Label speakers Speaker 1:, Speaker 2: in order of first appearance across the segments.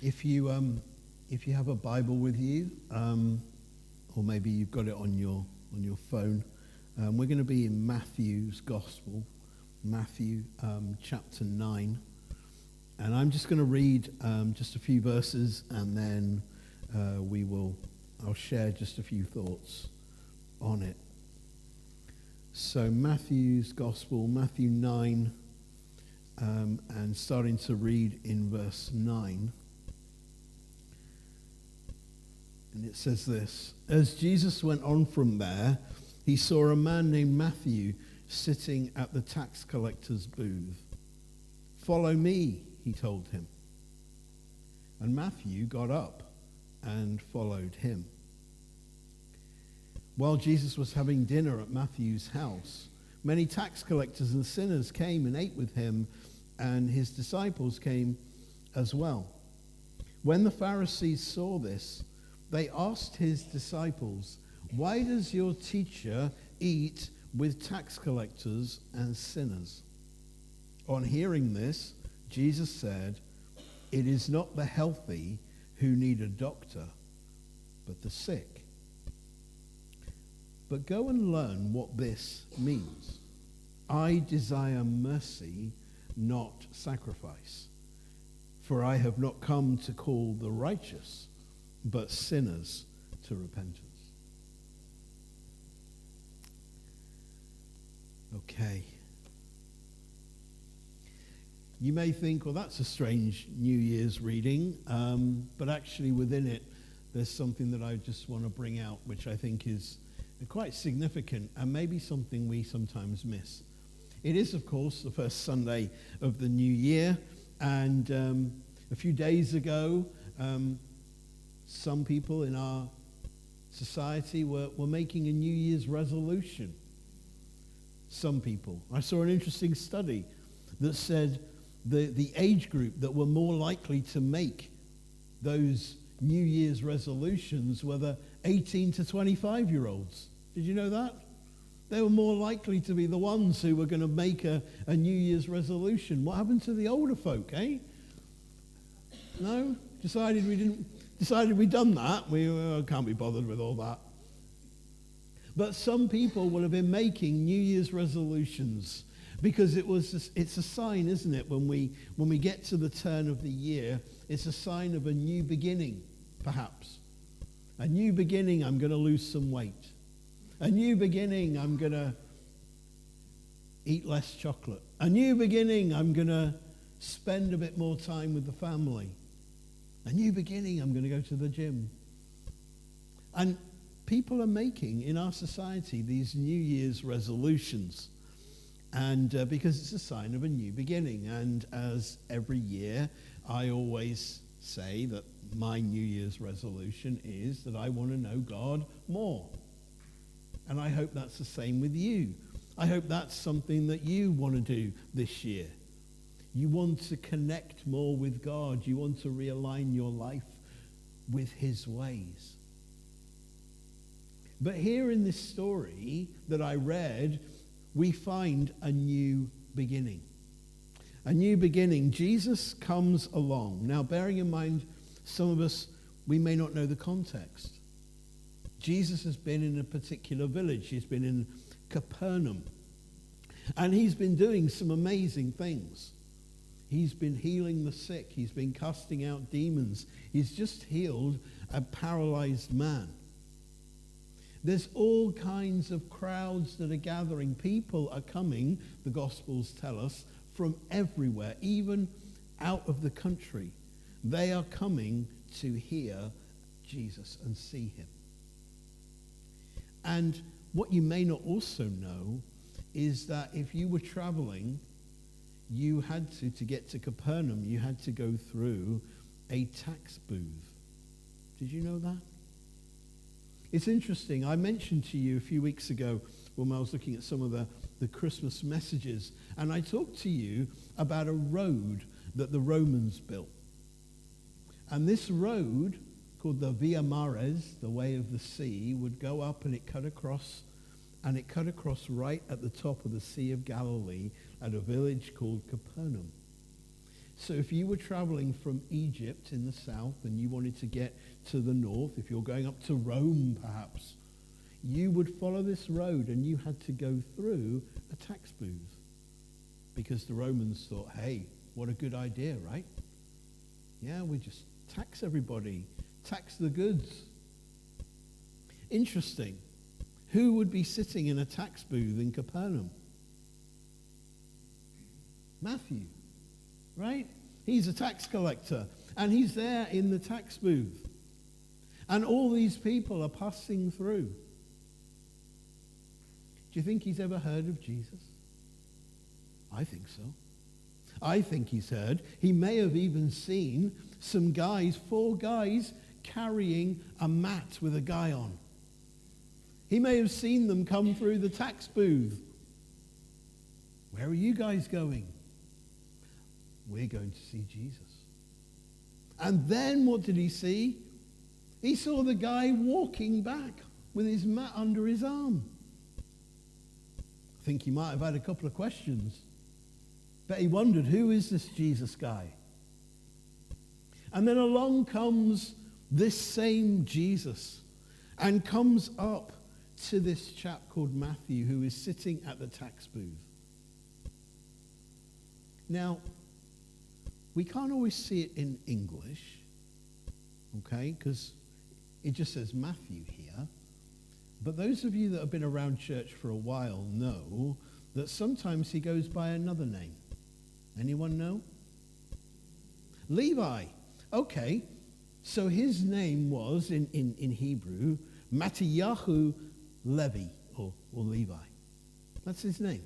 Speaker 1: If you have a Bible with you, or maybe you've got it on your phone, we're going to be in Matthew's Gospel, Matthew chapter 9, and I'm just going to read just a few verses, and then I'll share just a few thoughts on it. So Matthew's Gospel, Matthew 9, and starting to read in verse 9. And it says this: As Jesus went on from there, he saw a man named Matthew sitting at the tax collector's booth. "Follow me," he told him. And Matthew got up and followed him. While Jesus was having dinner at Matthew's house, many tax collectors and sinners came and ate with him, and his disciples came as well. When the Pharisees saw this, they asked his disciples, "Why does your teacher eat with tax collectors and sinners?" On hearing this, Jesus said, "It is not the healthy who need a doctor, but the sick. But go and learn what this means. I desire mercy, not sacrifice. For I have not come to call the righteous, but sinners to repentance." Okay. You may think, well, that's a strange New Year's reading, but actually within it, there's something that I just want to bring out, which I think is quite significant and maybe something we sometimes miss. It is, of course, the first Sunday of the new year, and a few days ago, some people in our society were making a New Year's resolution. Some people. I saw an interesting study that said the age group that were more likely to make those New Year's resolutions were the 18 to 25-year-olds. Did you know that? They were more likely to be the ones who were going to make a New Year's resolution. What happened to the older folk, eh? No? Decided we'd done that. We can't be bothered with all that. But some people will have been making New Year's resolutions because it's a sign, isn't it? When we get to the turn of the year, it's a sign of a new beginning, perhaps. A new beginning, I'm going to lose some weight. A new beginning, I'm going to eat less chocolate. A new beginning, I'm going to spend a bit more time with the family. A new beginning, I'm going to go to the gym. And people are making, in our society, these New Year's resolutions. And because it's a sign of a new beginning. And as every year, I always say that my New Year's resolution is that I want to know God more. And I hope that's the same with you. I hope that's something that you want to do this year. You want to connect more with God. You want to realign your life with his ways. But here in this story that I read, we find a new beginning. A new beginning. Jesus comes along. Now, bearing in mind, some of us, we may not know the context. Jesus has been in a particular village. He's been in Capernaum. And he's been doing some amazing things. He's been healing the sick. He's been casting out demons. He's just healed a paralyzed man. There's all kinds of crowds that are gathering. People are coming, the Gospels tell us, from everywhere, even out of the country. They are coming to hear Jesus and see him. And what you may not also know is that if you were traveling, you had to get to Capernaum, you had to go through a tax booth. Did you know that? It's interesting. I mentioned to you a few weeks ago when I was looking at some of the Christmas messages, and I talked to you about a road that the Romans built. And this road, called the Via Maris, the way of the sea, would go up and it cut across right at the top of the Sea of Galilee at a village called Capernaum. So if you were traveling from Egypt in the south and you wanted to get to the north, if you're going up to Rome perhaps, you would follow this road and you had to go through a tax booth. Because the Romans thought, hey, what a good idea, right? Yeah, we just tax everybody, tax the goods. Interesting. Who would be sitting in a tax booth in Capernaum? Matthew, right? He's a tax collector, and he's there in the tax booth. And all these people are passing through. Do you think he's ever heard of Jesus? I think so. I think he's heard. He may have even seen some guys, 4 guys, carrying a mat with a guy on. He may have seen them come through the tax booth. Where are you guys going? We're going to see Jesus. And then what did he see? He saw the guy walking back with his mat under his arm. I think he might have had a couple of questions. But he wondered, who is this Jesus guy? And then along comes this same Jesus and comes up to this chap called Matthew, who is sitting at the tax booth. Now, we can't always see it in English, okay, because it just says Matthew here. But those of you that have been around church for a while know that sometimes he goes by another name. Anyone know? Levi. Okay, so his name was, in Hebrew, Mattiyahu Levi, or Levi. That's his name.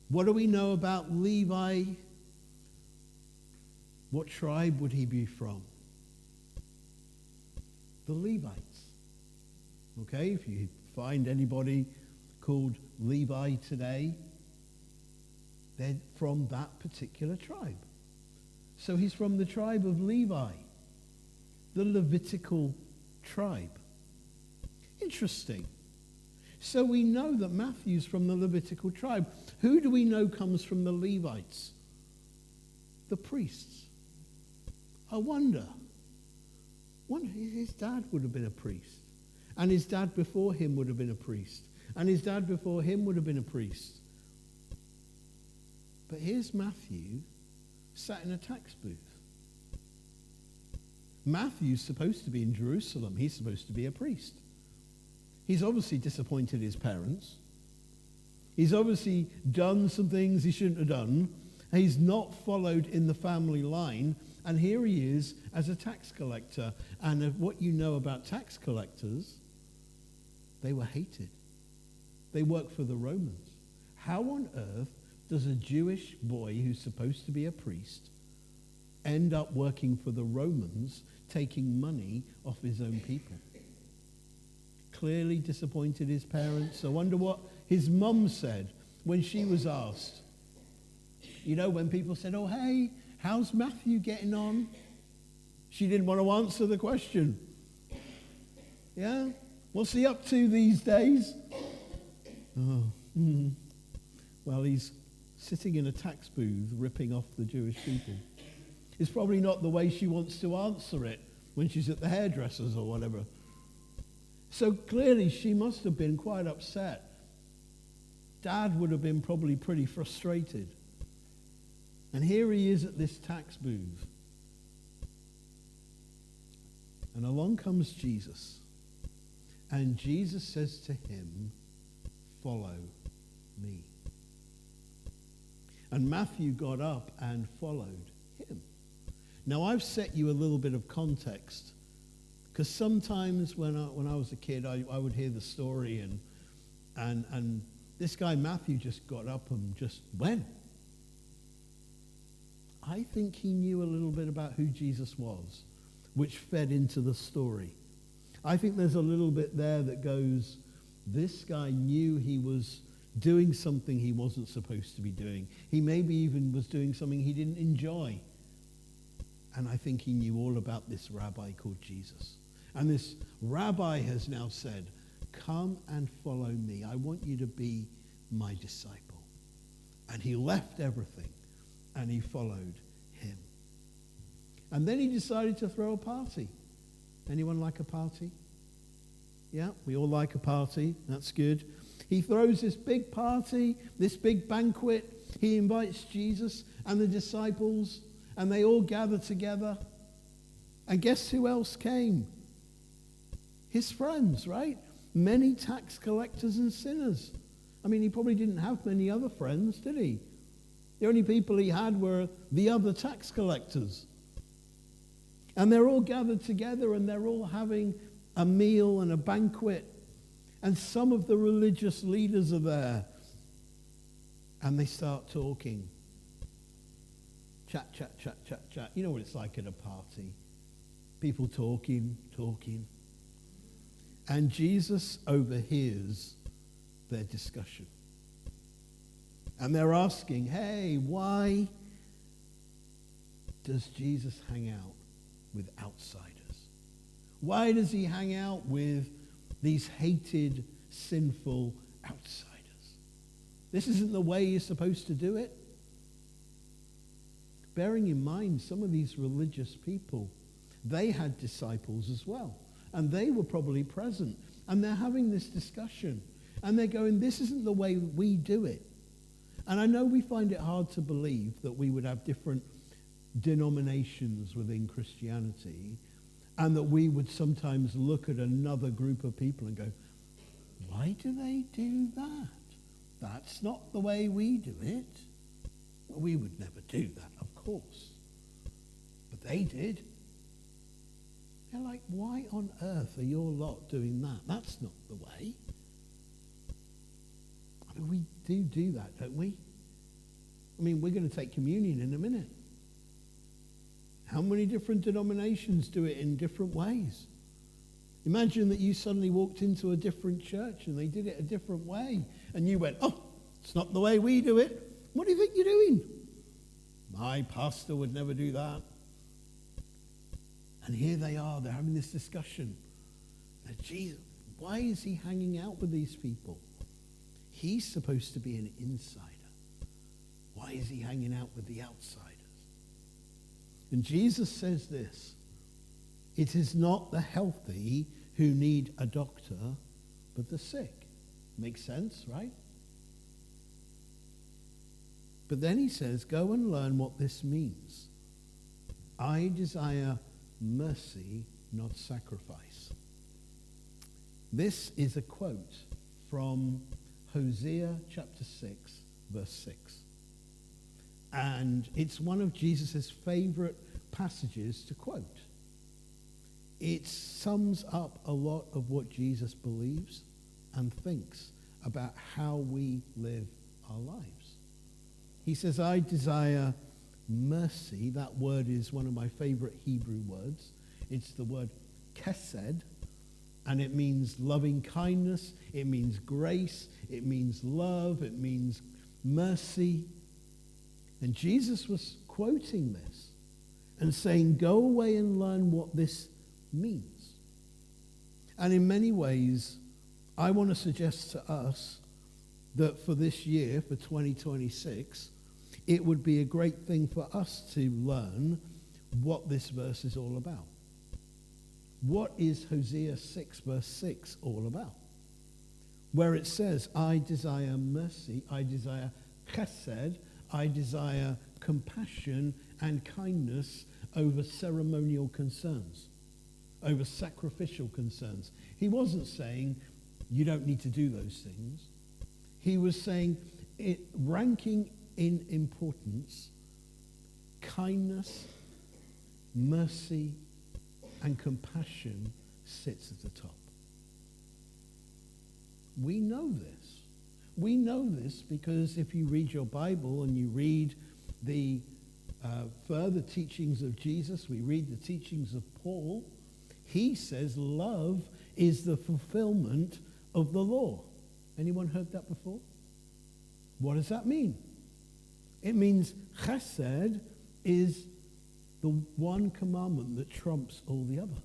Speaker 1: What do we know about Levi? What tribe would he be from? The Levites. Okay, if you find anybody called Levi today, they're from that particular tribe. So he's from the tribe of Levi, the Levitical tribe. Interesting. So we know that Matthew's from the Levitical tribe. Who do we know comes from the Levites? The priests. I wonder. His dad would have been a priest. And his dad before him would have been a priest. And his dad before him would have been a priest. But here's Matthew sat in a tax booth. Matthew's supposed to be in Jerusalem. He's supposed to be a priest. He's obviously disappointed his parents. He's obviously done some things he shouldn't have done. He's not followed in the family line. And here he is as a tax collector. And what you know about tax collectors, they were hated. They worked for the Romans. How on earth does a Jewish boy who's supposed to be a priest end up working for the Romans, taking money off his own people? Clearly disappointed his parents. I wonder what his mum said when she was asked. You know, when people said, oh, hey, how's Matthew getting on? She didn't want to answer the question. Yeah? What's he up to these days? Oh, well, he's sitting in a tax booth ripping off the Jewish people. It's probably not the way she wants to answer it when she's at the hairdresser's or whatever. So clearly she must have been quite upset. Dad would have been probably pretty frustrated. And here he is at this tax booth. And along comes Jesus. And Jesus says to him, follow me. And Matthew got up and followed him. Now I've set you a little bit of context, because sometimes when I was a kid, I would hear the story and this guy Matthew just got up and just went. I think he knew a little bit about who Jesus was, which fed into the story. I think there's a little bit there that goes, this guy knew he was doing something he wasn't supposed to be doing. He maybe even was doing something he didn't enjoy. And I think he knew all about this rabbi called Jesus. And this rabbi has now said, come and follow me. I want you to be my disciple. And he left everything and he followed him. And then he decided to throw a party. Anyone like a party? Yeah, we all like a party. That's good. He throws this big party, this big banquet. He invites Jesus and the disciples, and they all gather together. And guess who else came? His friends, right? Many tax collectors and sinners. I mean, he probably didn't have many other friends, did he? The only people he had were the other tax collectors. And they're all gathered together and they're all having a meal and a banquet. And some of the religious leaders are there. And they start talking. Chat, chat, chat, chat, chat. You know what it's like at a party. People talking. And Jesus overhears their discussion. And they're asking, hey, why does Jesus hang out with outsiders? Why does he hang out with these hated, sinful outsiders? This isn't the way you're supposed to do it. Bearing in mind, some of these religious people, they had disciples as well. And they were probably present. And they're having this discussion. And they're going, this isn't the way we do it. And I know we find it hard to believe that we would have different denominations within Christianity, and that we would sometimes look at another group of people and go, why do they do that? That's not the way we do it. Well, we would never do that, of course. But they did. They're like, why on earth are your lot doing that? That's not the way. I mean, we do that, don't we? I mean, we're going to take communion in a minute. How many different denominations do it in different ways? Imagine that you suddenly walked into a different church and they did it a different way. And you went, oh, it's not the way we do it. What do you think you're doing? My pastor would never do that. And here they are, they're having this discussion. Now, Jesus, why is he hanging out with these people? He's supposed to be an insider. Why is he hanging out with the outsiders? And Jesus says this, it is not the healthy who need a doctor, but the sick. Makes sense, right? But then he says, go and learn what this means. I desire mercy, not sacrifice. This is a quote from Hosea chapter 6, verse 6. And it's one of Jesus' favorite passages to quote. It sums up a lot of what Jesus believes and thinks about how we live our lives. He says, I desire mercy. That word is one of my favorite Hebrew words. It's the word chesed, and it means loving kindness, it means grace, it means love, it means mercy. And Jesus was quoting this and saying, go away and learn what this means. And in many ways, I want to suggest to us that for this year, for 2026, it would be a great thing for us to learn what this verse is all about. What is Hosea 6, verse 6 all about? Where it says, I desire mercy, I desire chesed, I desire compassion and kindness over ceremonial concerns, over sacrificial concerns. He wasn't saying you don't need to do those things. He was saying, ranking in importance, kindness, mercy, and compassion sits at the top. We know this. We know this because if you read your Bible and you read the further teachings of Jesus, we read the teachings of Paul, he says love is the fulfillment of the law. Anyone heard that before? What does that mean? It means chesed is the one commandment that trumps all the other.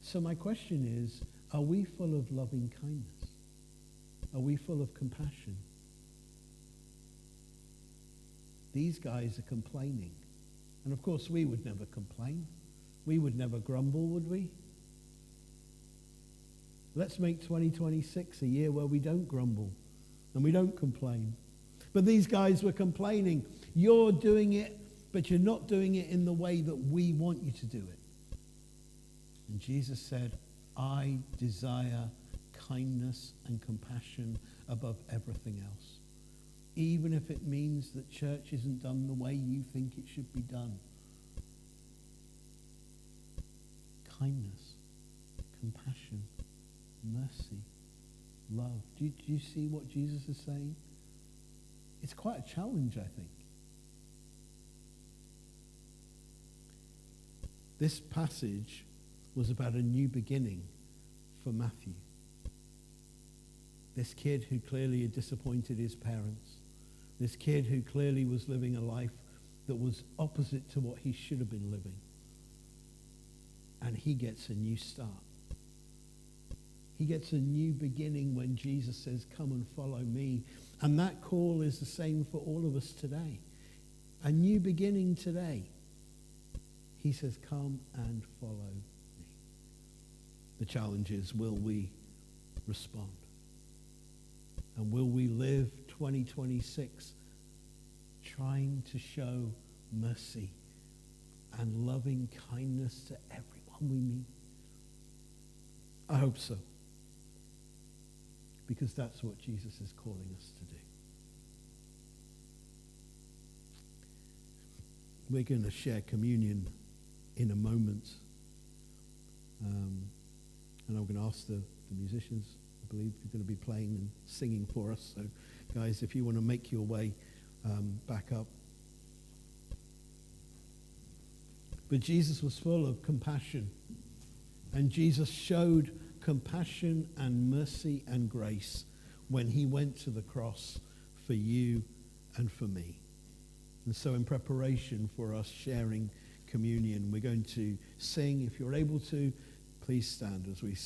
Speaker 1: So my question is, are we full of loving kindness? Are we full of compassion? These guys are complaining. And of course, we would never complain. We would never grumble, would we? Let's make 2026 a year where we don't grumble and we don't complain. But these guys were complaining. You're doing it, but you're not doing it in the way that we want you to do it. And Jesus said, I desire kindness and compassion above everything else. Even if it means that church isn't done the way you think it should be done. Kindness, compassion, mercy, love. Do you see what Jesus is saying? It's quite a challenge, I think. This passage was about a new beginning for Matthew. This kid who clearly had disappointed his parents. This kid who clearly was living a life that was opposite to what he should have been living. And he gets a new start. He gets a new beginning when Jesus says, come and follow me. And that call is the same for all of us today. A new beginning today. He says, come and follow me. The challenge is, will we respond? And will we live 2026 trying to show mercy and loving kindness to everyone we meet? I hope so. Because that's what Jesus is calling us to do. We're going to share communion in a moment. And I'm going to ask the musicians, I believe, are going to be playing and singing for us. So, guys, if you want to make your way back up. But Jesus was full of compassion. And Jesus showed compassion and mercy and grace when he went to the cross for you and for me. And so in preparation for us sharing communion, we're going to sing. If you're able to, please stand as we sing.